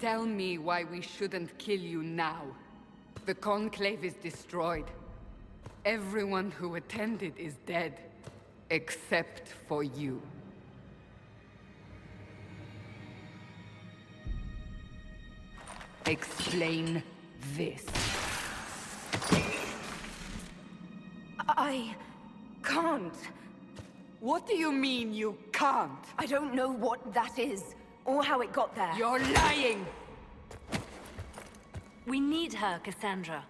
Tell me why we shouldn't kill you now. The Conclave is destroyed. Everyone who attended is dead. Except for you. Explain this. I can't. What do you mean you can't? I don't know what that is, or how it got there. You're lying! We need her, Cassandra.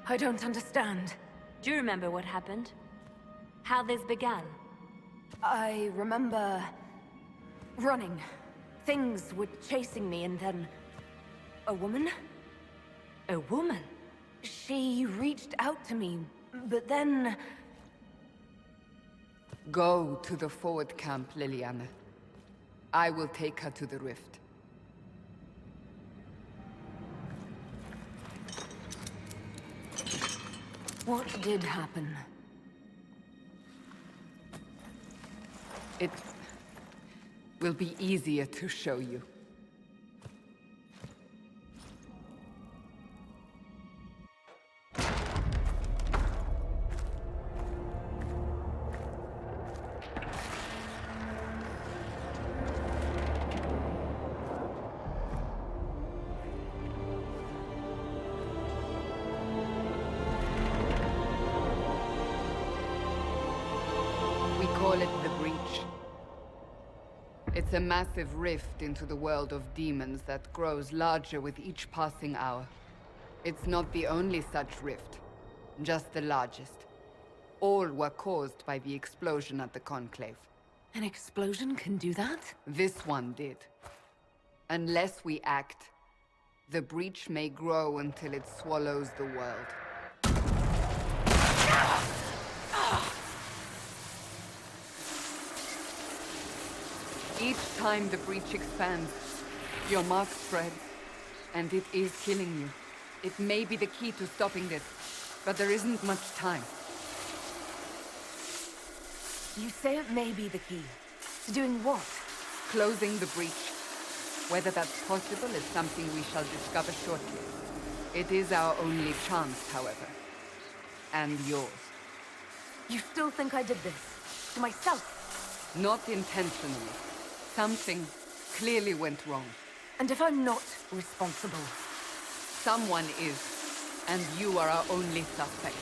I don't understand. Do you remember what happened? How this began? I remember... running. Things were chasing me, and then... a woman? A woman? She reached out to me, but then... Go to the forward camp, Liliana. I will take her to the rift. What did happen? It will be easier to show you. We call it the Breach. It's a massive rift into the world of demons that grows larger with each passing hour. It's not the only such rift, just the largest. All were caused by the explosion at the Conclave. An explosion can do that? This one did. Unless we act, the breach may grow until it swallows the world. Each time the breach expands, your mark spreads, and it is killing you. It may be the key to stopping this, but there isn't much time. You say it may be the key. To doing what? Closing the breach. Whether that's possible is something we shall discover shortly. It is our only chance, however. And yours. You still think I did this? To myself? Not intentionally. Something clearly went wrong. And if I'm not responsible? Someone is, and you are our only suspect.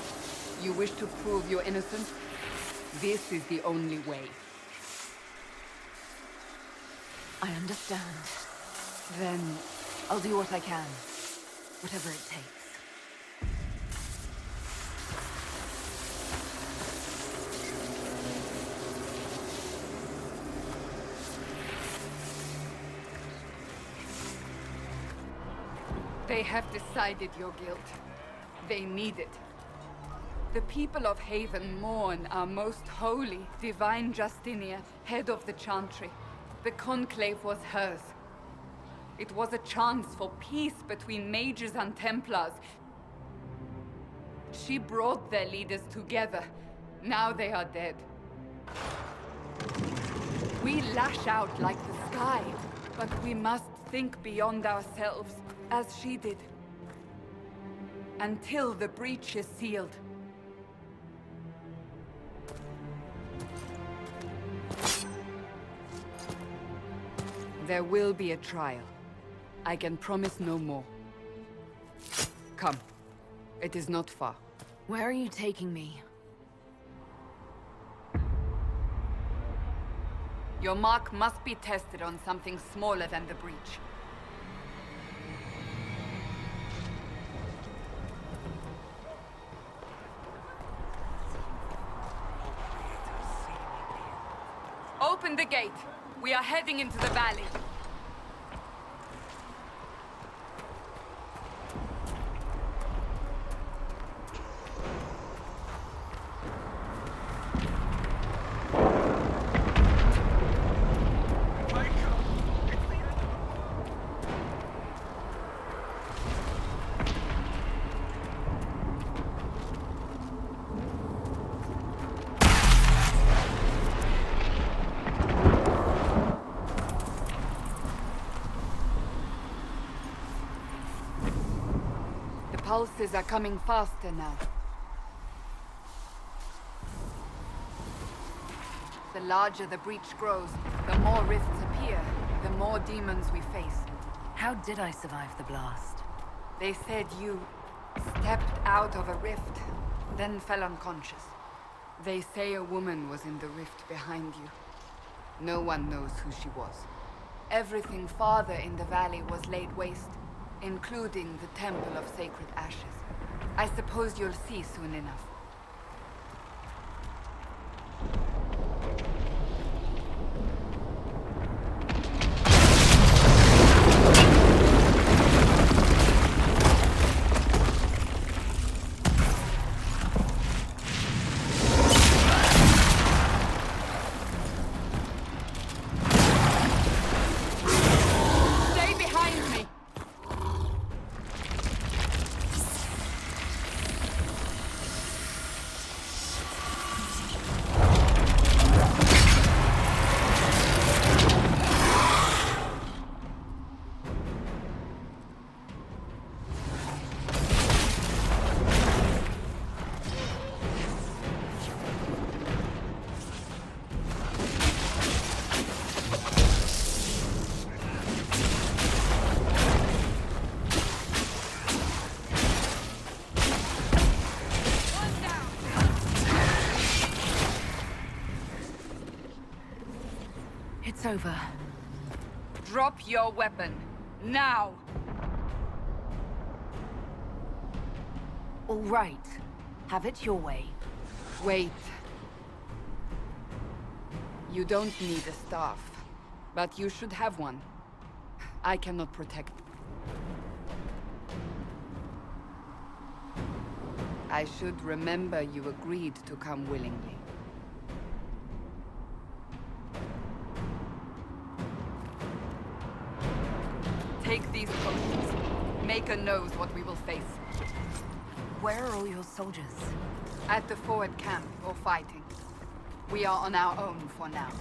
You wish to prove you're innocent? This is the only way. I understand. Then I'll do what I can. Whatever it takes. They have decided your guilt. They need it. The people of Haven mourn our most holy, divine Justinia, head of the Chantry. The Conclave was hers. It was a chance for peace between mages and Templars. She brought their leaders together. Now they are dead. We lash out like the sky, but we must think beyond ourselves, as she did. Until the breach is sealed. There will be a trial. I can promise no more. Come. It is not far. Where are you taking me? Your mark must be tested on something smaller than the breach. Open the gate. We are heading into the valley. pulses are coming faster now. The larger the breach grows, the more rifts appear, the more demons we face. How did I survive the blast? They said you stepped out of a rift, then fell unconscious. They say a woman was in the rift behind you. No one knows who she was. Everything farther in the valley was laid waste, including the Temple of Sacred Ashes. I suppose you'll see soon enough. It's over. Drop your weapon. Now! All right. Have it your way. Wait. You don't need a staff, but you should have one. I cannot protect. I should remember you agreed to come willingly. Take these posts. Maker knows what we will face. Where are all your soldiers? At the forward camp, or fighting. We are on our own for now.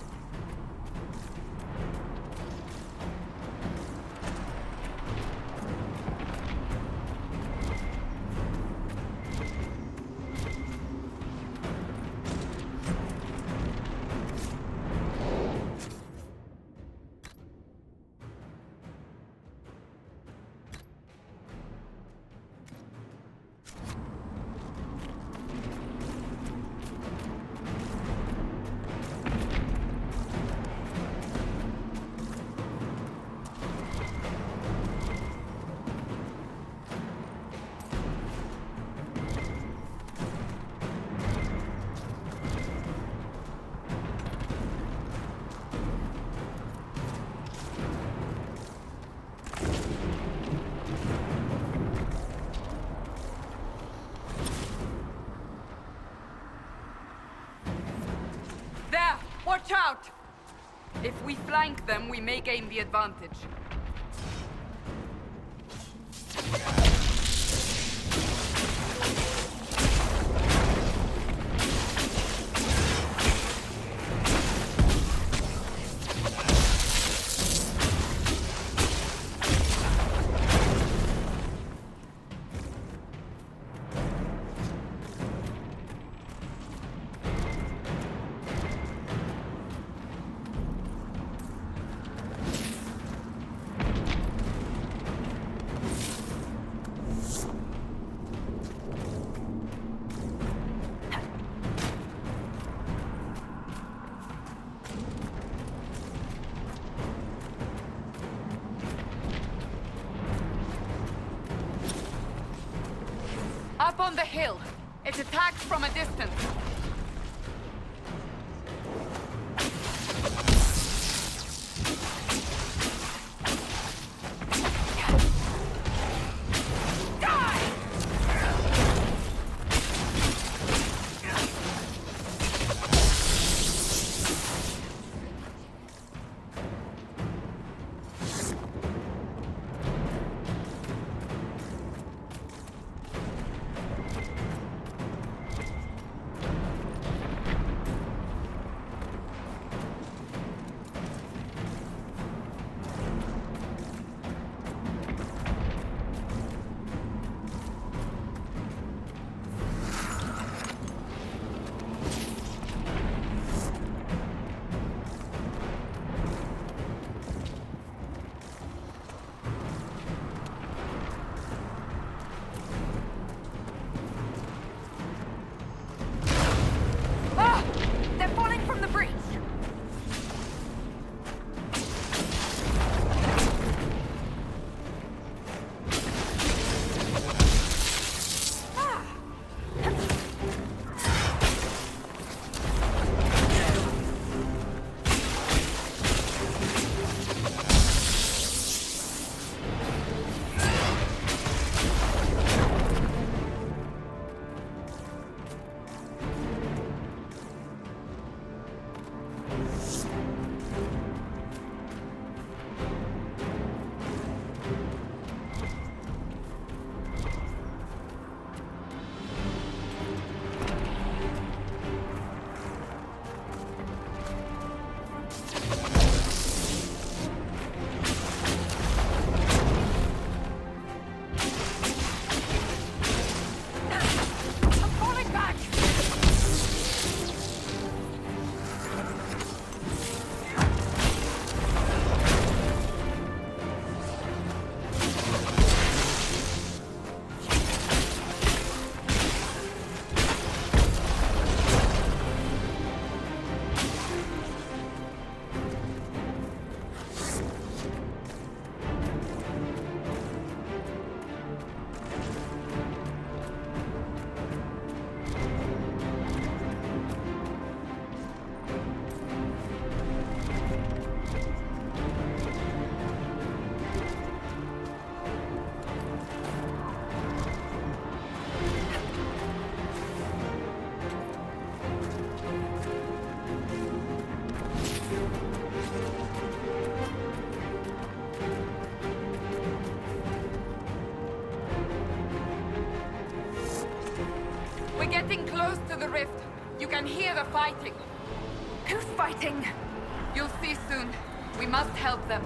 Watch out! If we flank them, we may gain the advantage. Up on the hill. It attacks from a distance. close to the rift. You can hear the fighting. Who's fighting? You'll see soon. We must help them.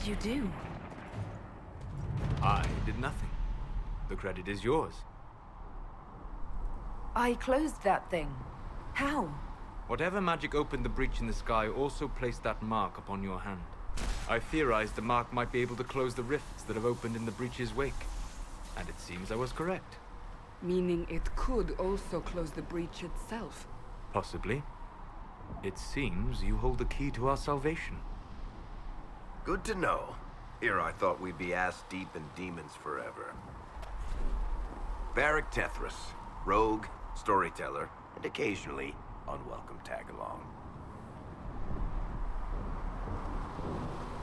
You do? I did nothing. The credit is yours. I closed that thing. How? Whatever magic opened the breach in the sky also placed that mark upon your hand. I theorized the mark might be able to close the rifts that have opened in the breach's wake. And it seems I was correct. Meaning it could also close the breach itself. Possibly. It seems you hold the key to our salvation. Good to know. Here I thought we'd be ass-deep in demons forever. Varric Tethras, rogue, storyteller, and occasionally unwelcome tag-along.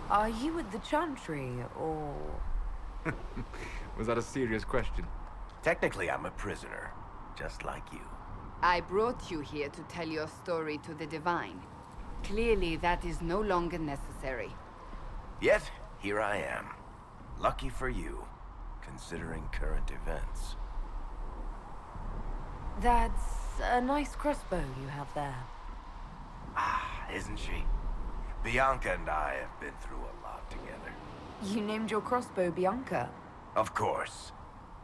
Are you with the Chantry, or...? Was that a serious question? Technically, I'm a prisoner, just like you. I brought you here to tell your story to the Divine. Clearly, that is no longer necessary. Yet, here I am. Lucky for you, considering current events. That's a nice crossbow you have there. Ah, isn't she? Bianca and I have been through a lot together. You named your crossbow Bianca. Of course.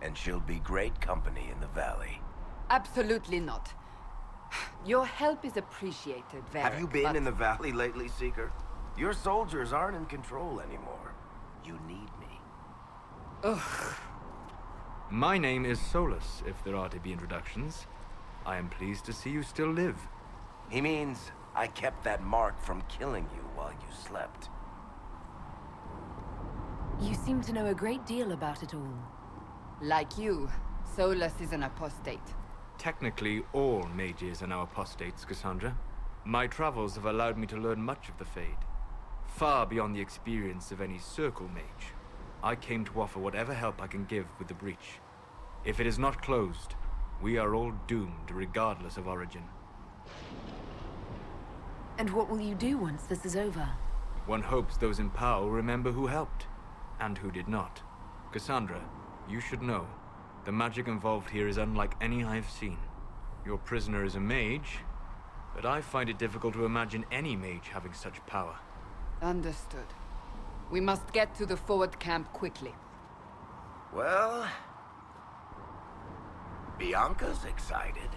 And she'll be great company in the valley. Absolutely not. Your help is appreciated, Varric. Have you been in the valley lately, Seeker? Your soldiers aren't in control anymore. You need me. Ugh. My name is Solus, if there are to be introductions. I am pleased to see you still live. He means I kept that mark from killing you while you slept. You seem to know a great deal about it all. Like you, Solus is an apostate. Technically, all mages are now apostates, Cassandra. My travels have allowed me to learn much of the Fade. Far beyond the experience of any circle mage. I came to offer whatever help I can give with the breach. If it is not closed, we are all doomed regardless of origin. And what will you do once this is over? One hopes those in power will remember who helped, and who did not. Cassandra, you should know, the magic involved here is unlike any I have seen. Your prisoner is a mage, but I find it difficult to imagine any mage having such power. Understood. We must get to the forward camp quickly. Well... Bianca's excited.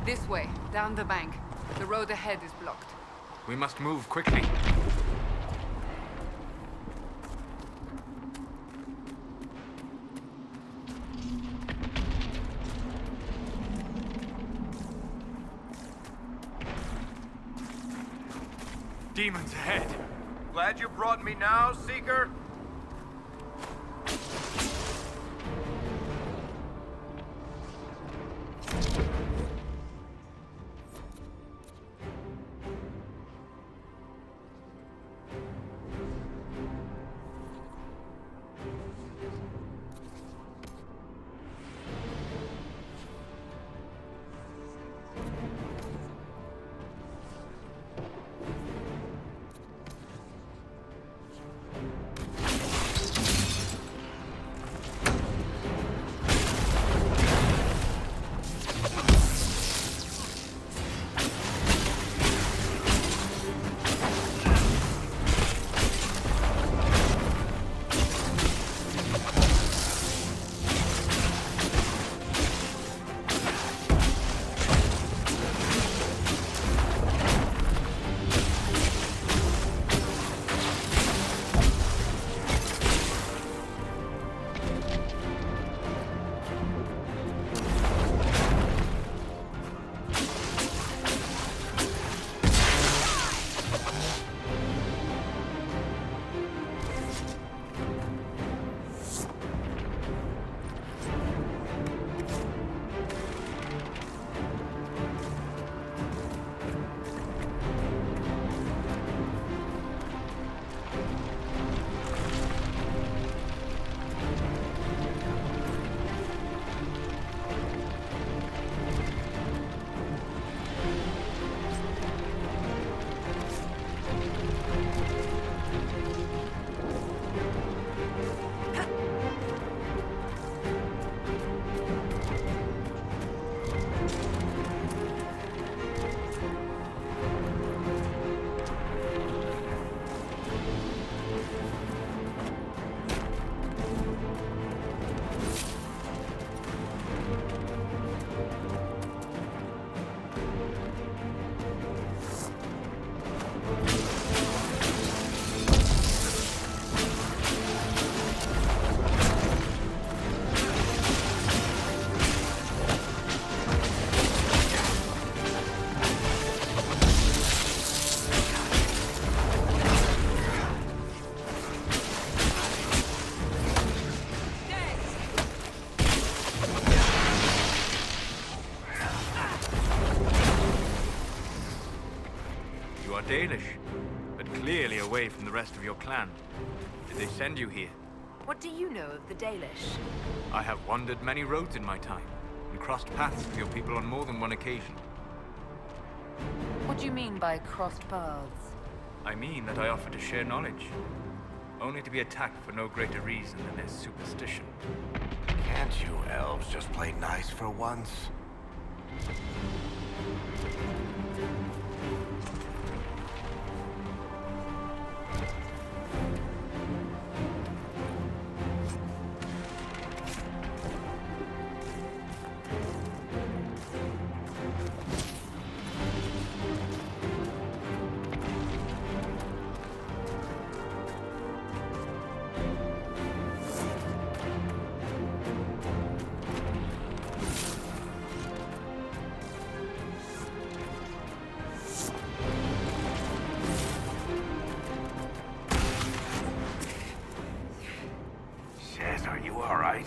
This way, down the bank. The road ahead is blocked. We must move quickly. Demons ahead. Glad you brought me now, Seeker? You are Danish, but clearly away from the rest of your clan. Did they send you here? What do you know of the Dalish? I have wandered many roads in my time, and crossed paths with your people on more than one occasion. What do you mean by crossed paths? I mean that I offer to share knowledge, only to be attacked for no greater reason than their superstition. Can't you elves just play nice for once? Are you all right?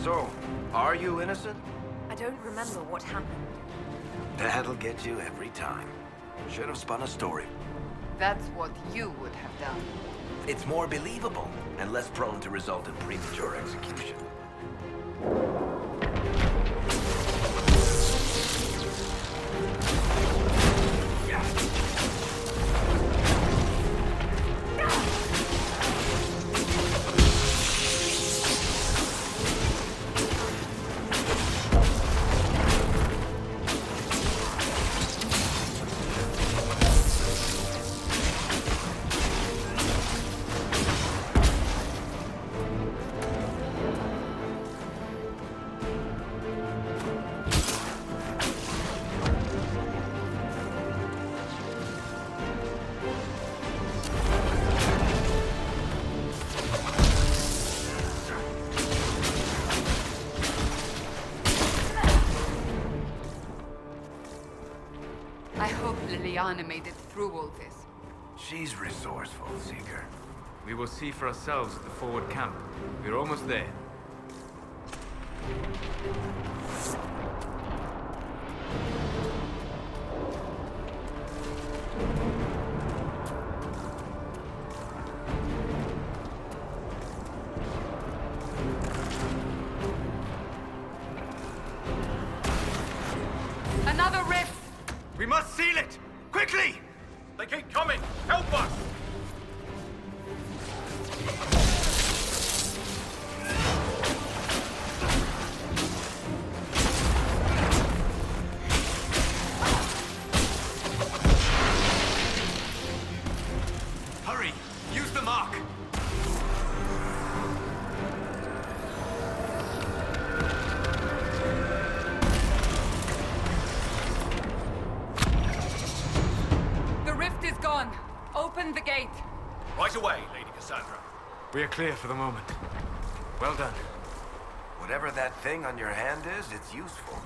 So, are you innocent? I don't remember what happened. That'll get you every time. Should have spun a story. That's what you would have done. It's more believable and less prone to result in premature execution. Liliana made it through all this. She's resourceful, Seeker. We will see for ourselves at the forward camp. We're almost there. Another rift! We must seal it! Quickly! They keep coming! Help us! Hurry! Use the mark! Open the gate. Right away, Lady Cassandra. We are clear for the moment. Well done. Whatever that thing on your hand is, it's useful.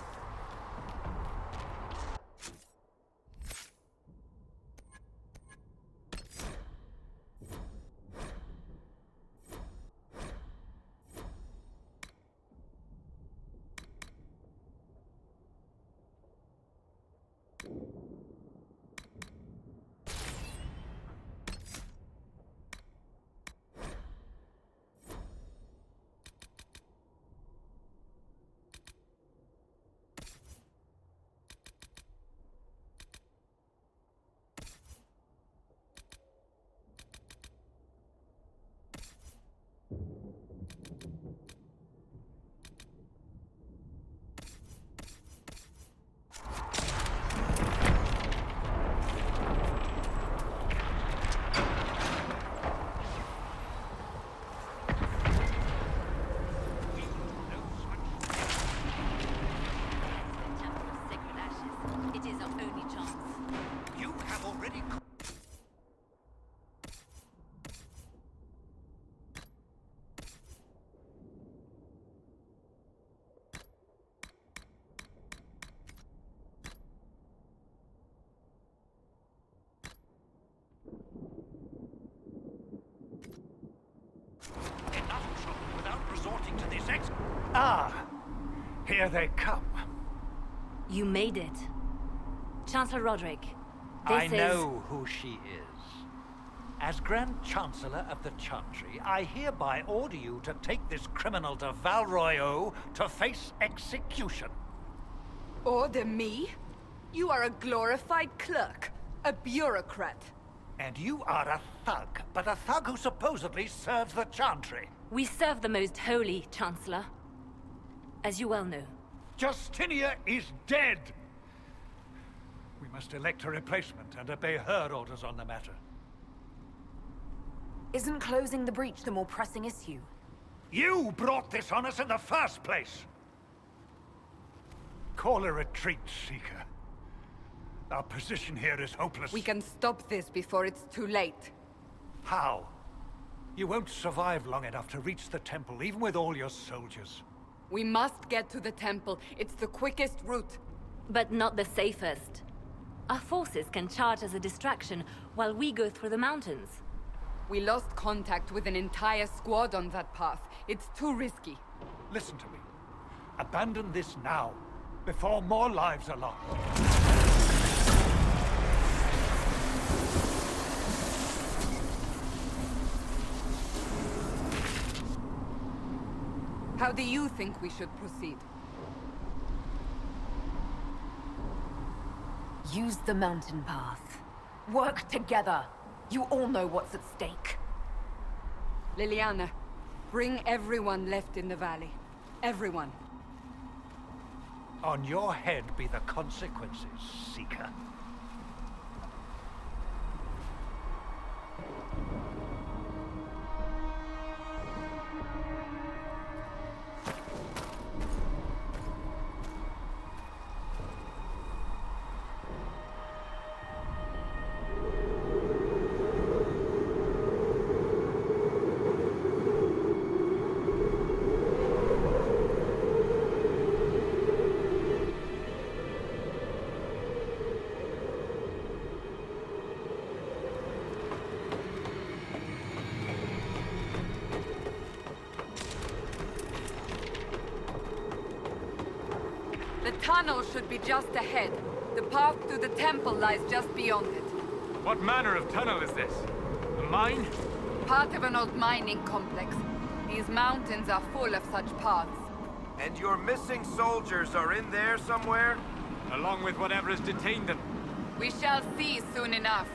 Ah, here they come. You made it. Chancellor Roderick, I know who she is. As Grand Chancellor of the Chantry, I hereby order you to take this criminal to Valroyo to face execution. Order me? You are a glorified clerk, a bureaucrat. And you are a thug, but a thug who supposedly serves the Chantry. We serve the most holy, Chancellor. As you well know. Justinia is dead! We must elect a replacement and obey her orders on the matter. Isn't closing the breach the more pressing issue? You brought this on us in the first place! Call a retreat, Seeker. Our position here is hopeless. We can stop this before it's too late. How? You won't survive long enough to reach the temple, even with all your soldiers. We must get to the temple. It's the quickest route. But not the safest. Our forces can charge as a distraction while we go through the mountains. We lost contact with an entire squad on that path. It's too risky. Listen to me. Abandon this now, before more lives are lost. How do you think we should proceed? Use the mountain path. Work together. You all know what's at stake. Liliana, bring everyone left in the valley. Everyone. On your head be the consequences, Seeker. The tunnel should be just ahead. The path to the temple lies just beyond it. What manner of tunnel is this? A mine? Part of an old mining complex. These mountains are full of such paths. And your missing soldiers are in there somewhere? Along with whatever has detained them. We shall see soon enough.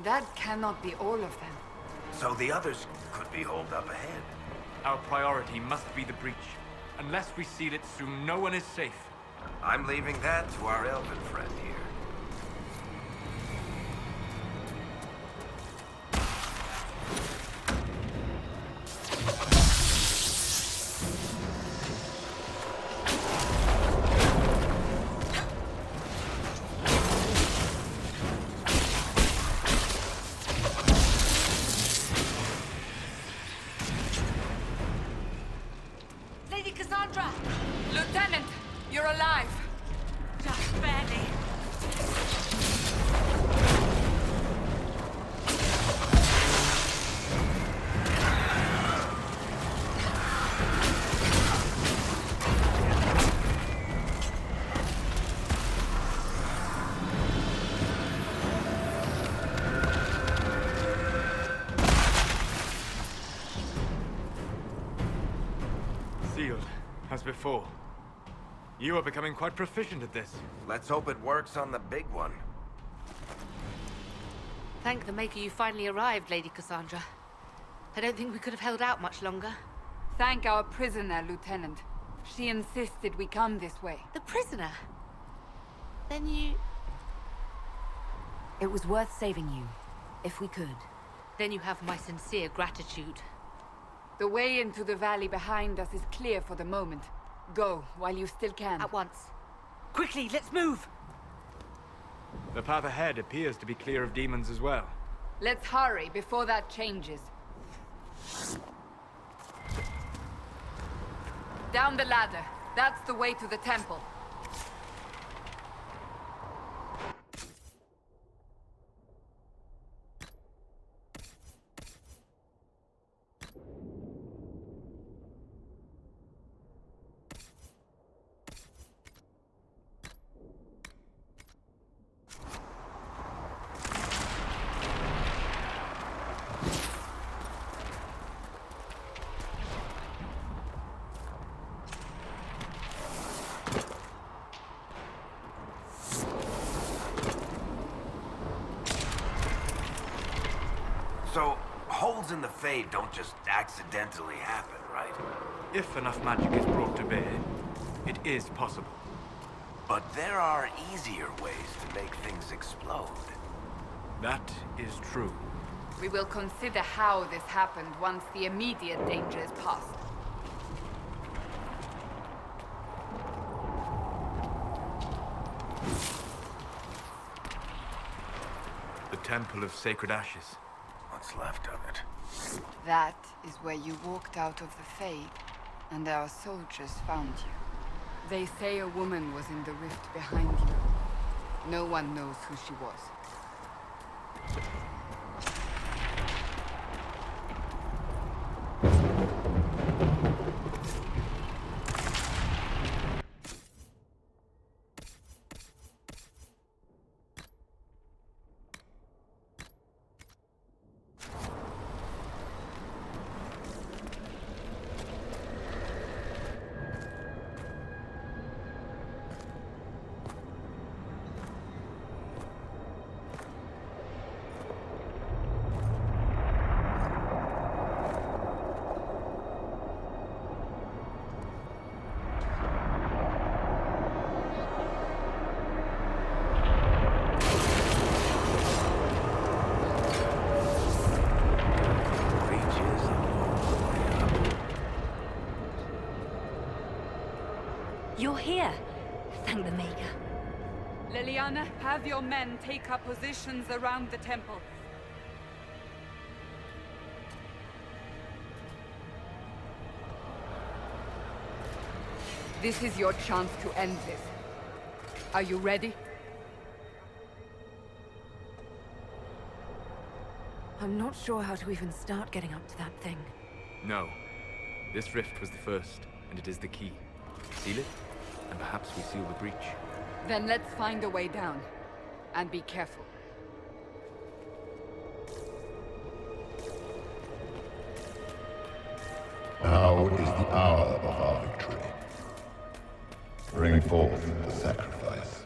That cannot be all of them. So the others could be holed up ahead. Our priority must be the breach. Unless we seal it soon, no one is safe. I'm leaving that to our elven friend here. Lady Cassandra! Lieutenant, you're alive. Just barely. Sealed, as before. You are becoming quite proficient at this. Let's hope it works on the big one. Thank the Maker you finally arrived, Lady Cassandra. I don't think we could have held out much longer. Thank our prisoner, Lieutenant. She insisted we come this way. The prisoner? Then you... It was worth saving you, if we could. Then you have my sincere gratitude. The way into the valley behind us is clear for the moment. Go, while you still can. At once. Quickly, let's move! The path ahead appears to be clear of demons as well. Let's hurry before that changes. Down the ladder. That's the way to the temple. So, holes in the Fade don't just accidentally happen, right? If enough magic is brought to bear, it is possible. But there are easier ways to make things explode. That is true. We will consider how this happened once the immediate danger is past. The Temple of Sacred Ashes. What's left of it? That is where you walked out of the Fade, and our soldiers found you. They say a woman was in the rift behind you. No one knows who she was. You're here. Thank the Maker. Leliana, have your men take up positions around the temple. This is your chance to end this. Are you ready? I'm not sure how to even start getting up to that thing. No. This rift was the first, and it is the key. Seal it, and perhaps we seal the breach. Then let's find a way down. And be careful. Now is the hour of our victory. Bring forth the sacrifice.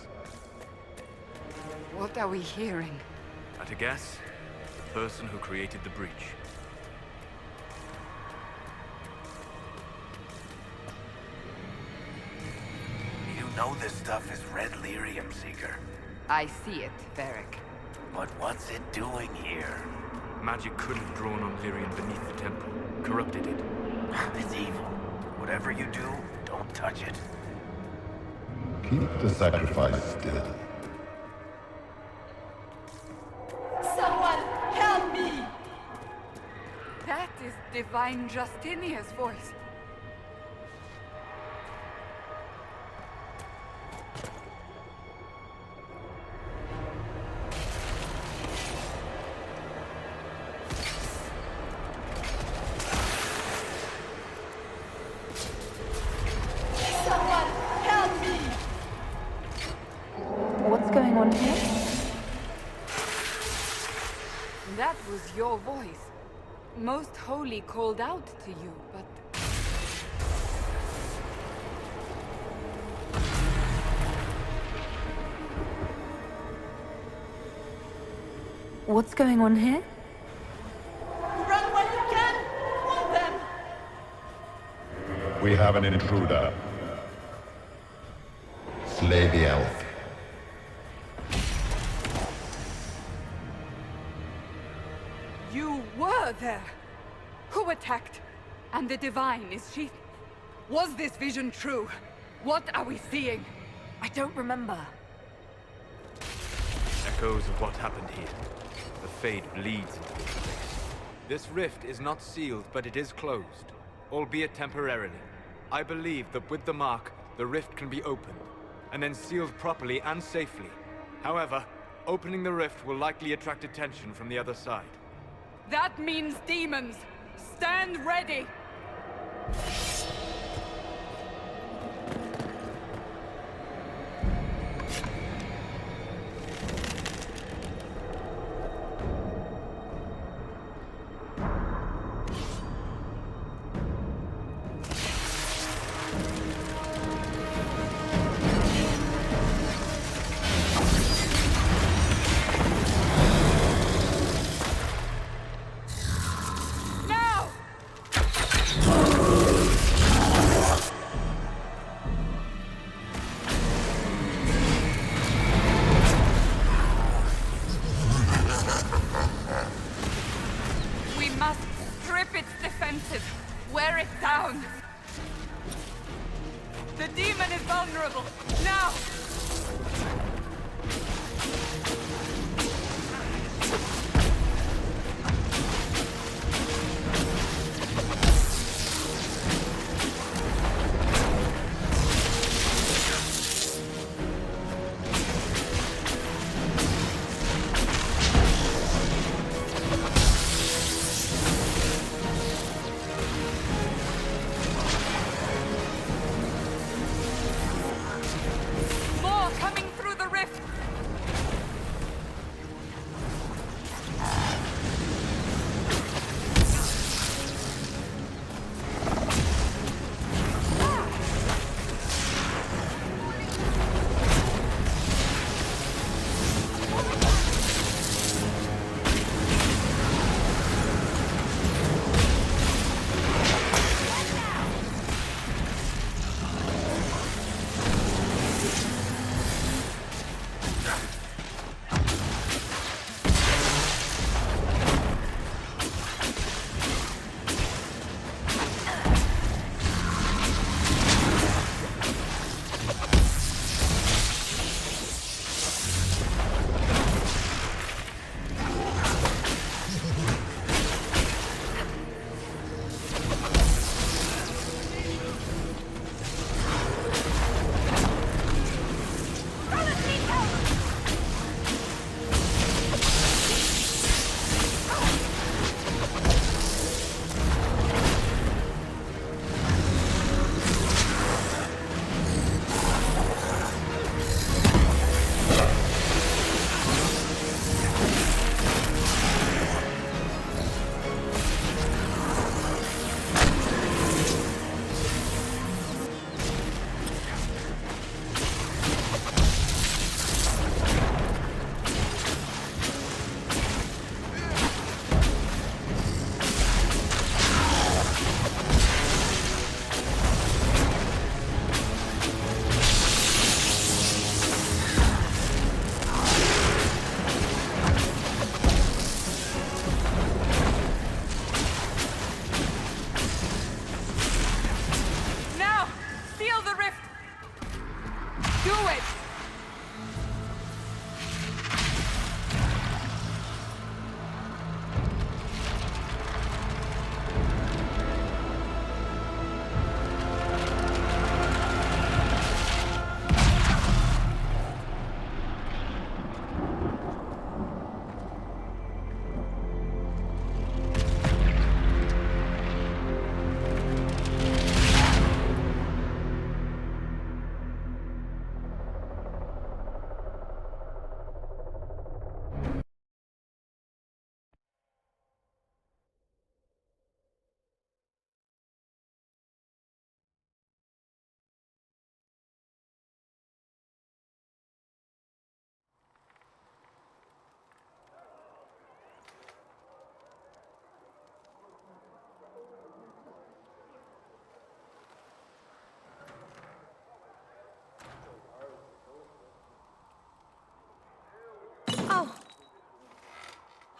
What are we hearing? At a guess, person who created the breach. You know this stuff is red lyrium, Seeker. I see it, Varric. But what's it doing here? Magic could have drawn on lyrium beneath the temple, corrupted it. It's evil. Whatever you do, don't touch it. Keep the sacrifice still. Someone help me! That is Divine Justinia's voice. What's going on here? That was your voice. Most Holy called out to you, but... What's going on here? Run while you can! Hold them! We have an intruder. Slay the elf. You were there! Who attacked? And the Divine, is she... Was this vision true? What are we seeing? I don't remember. Echoes of what happened here. The Fade bleeds into this place. This rift is not sealed, but it is closed, albeit temporarily. I believe that with the mark, the rift can be opened, and then sealed properly and safely. However, opening the rift will likely attract attention from the other side. That means demons! Stand ready! Wear it down! The demon is vulnerable! Now! More!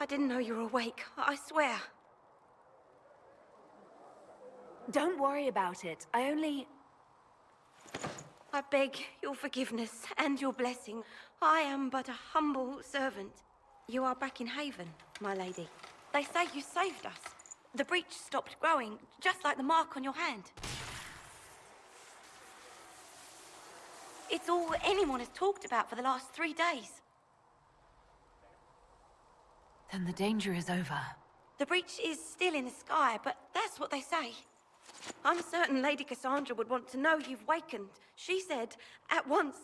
didn't know you were awake, I swear. Don't worry about it. I beg your forgiveness and your blessing. I am but a humble servant. You are back in Haven, my lady. They say you saved us. The breach stopped growing, just like the mark on your hand. It's all anyone has talked about for the last 3 days. Then the danger is over. The breach is still in the sky, but that's what they say. I'm certain Lady Cassandra would want to know you've wakened. She said, at once.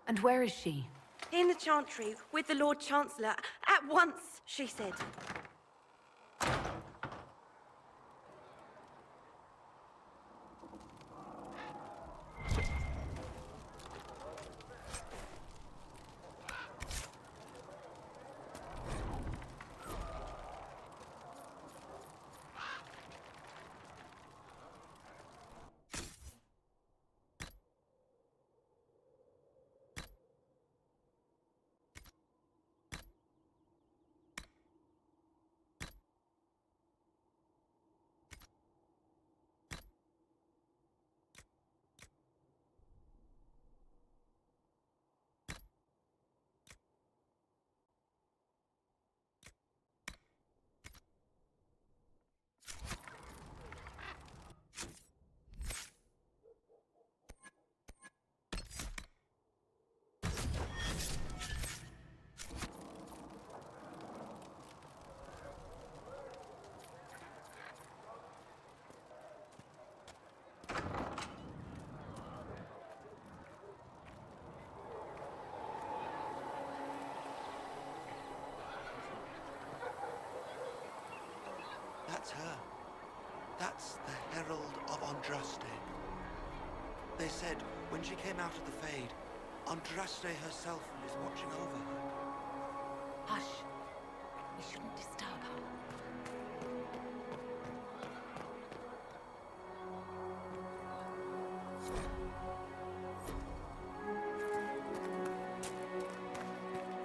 And where is she? In the Chantry, with the Lord Chancellor. At once, she said. That's her. That's the Herald of Andraste. They said when she came out of the Fade, Andraste herself is watching over her. Hush. We shouldn't disturb her.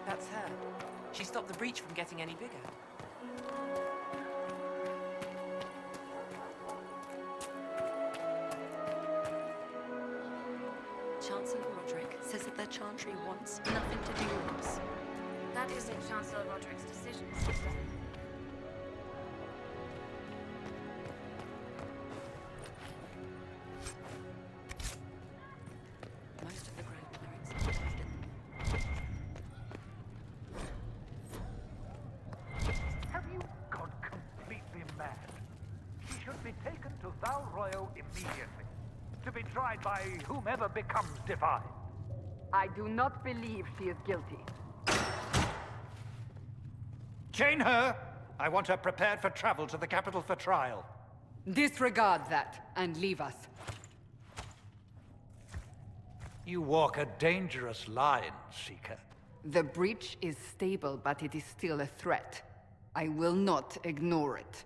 That's her. She stopped the breach from getting any bigger. Chancellor Roderick says that the Chantry wants nothing to do with us. That isn't Chancellor Roderick's decision, sister. Most of the Grand Clerics are Have you gone completely mad? She should be taken to Val Royo immediately, to be tried by whomever becomes divine. I do not believe she is guilty. Chain her! I want her prepared for travel to the capital for trial. Disregard that and leave us. You walk a dangerous line, Seeker. The breach is stable, but it is still a threat. I will not ignore it.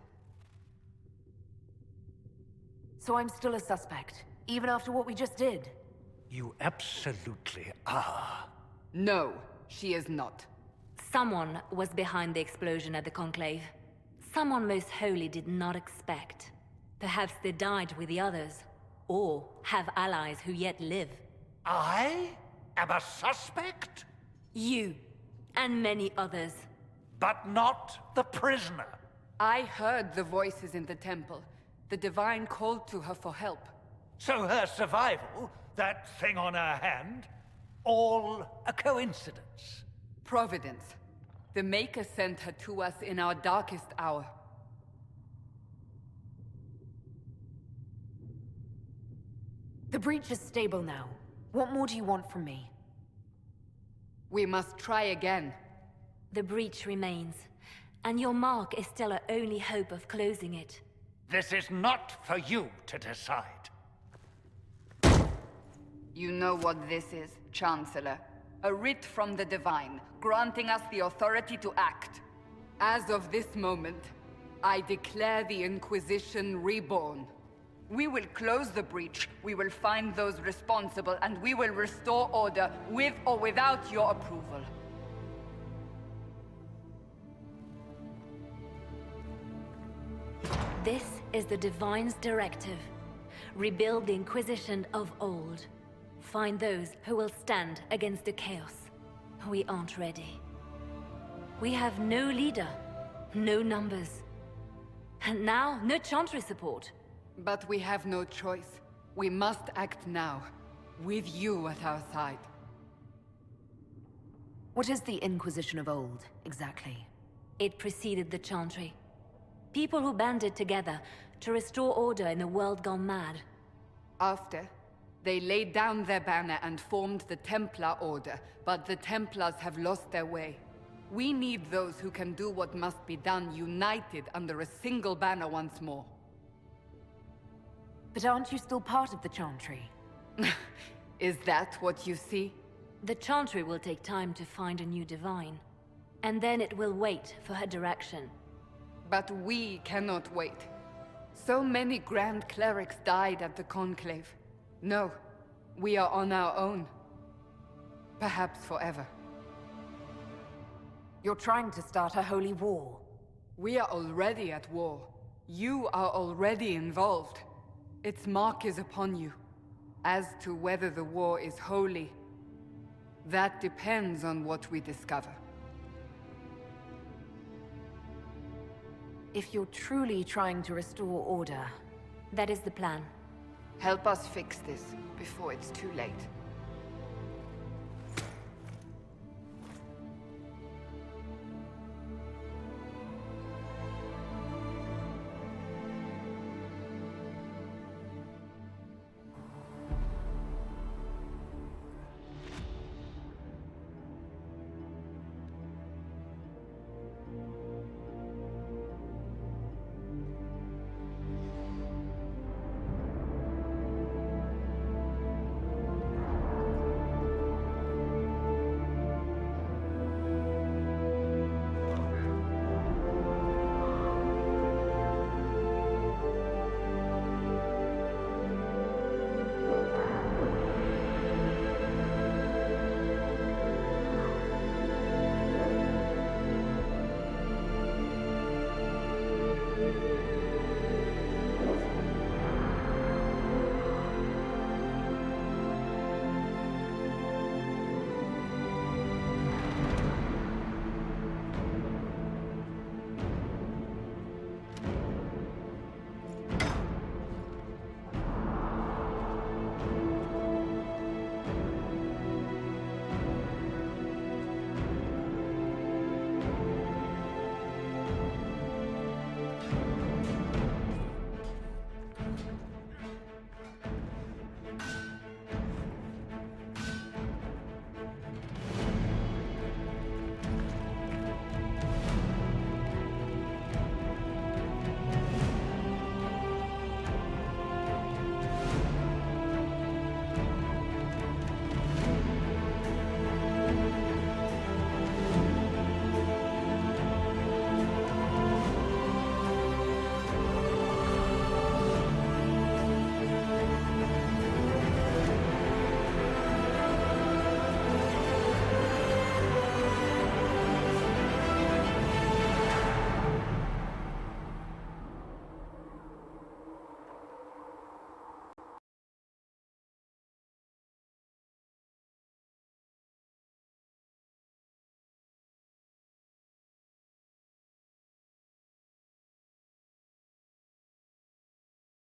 So I'm still a suspect, even after what we just did? You absolutely are. No, she is not. Someone was behind the explosion at the Conclave. Someone most holy did not expect. Perhaps they died with the others, or have allies who yet live. I am a suspect? You, and many others. But not the prisoner. I heard the voices in the temple. The Divine called to her for help. So her survival, that thing on her hand, all a coincidence? Providence. The Maker sent her to us in our darkest hour. The breach is stable now. What more do you want from me? We must try again. The breach remains, and your mark is still our only hope of closing it. This is not for you to decide. You know what this is, Chancellor. A writ from the Divine, granting us the authority to act. As of this moment, I declare the Inquisition reborn. We will close the breach, we will find those responsible, and we will restore order, with or without your approval. This is the Divine's directive. Rebuild the Inquisition of old. Find those who will stand against the chaos. We aren't ready. We have no leader, no numbers. And now, no Chantry support. But we have no choice. We must act now, with you at our side. What is the Inquisition of old, exactly? It preceded the Chantry. People who banded together to restore order in a world gone mad. After, they laid down their banner and formed the Templar Order, but the Templars have lost their way. We need those who can do what must be done, united under a single banner once more. But aren't you still part of the Chantry? Is that what you see? The Chantry will take time to find a new Divine. And then it will wait for her direction. But we cannot wait. So many Grand Clerics died at the Conclave. No, we are on our own. Perhaps forever. You're trying to start a holy war. We are already at war. You are already involved. Its mark is upon you. As to whether the war is holy, that depends on what we discover. If you're truly trying to restore order... That is the plan. Help us fix this before it's too late.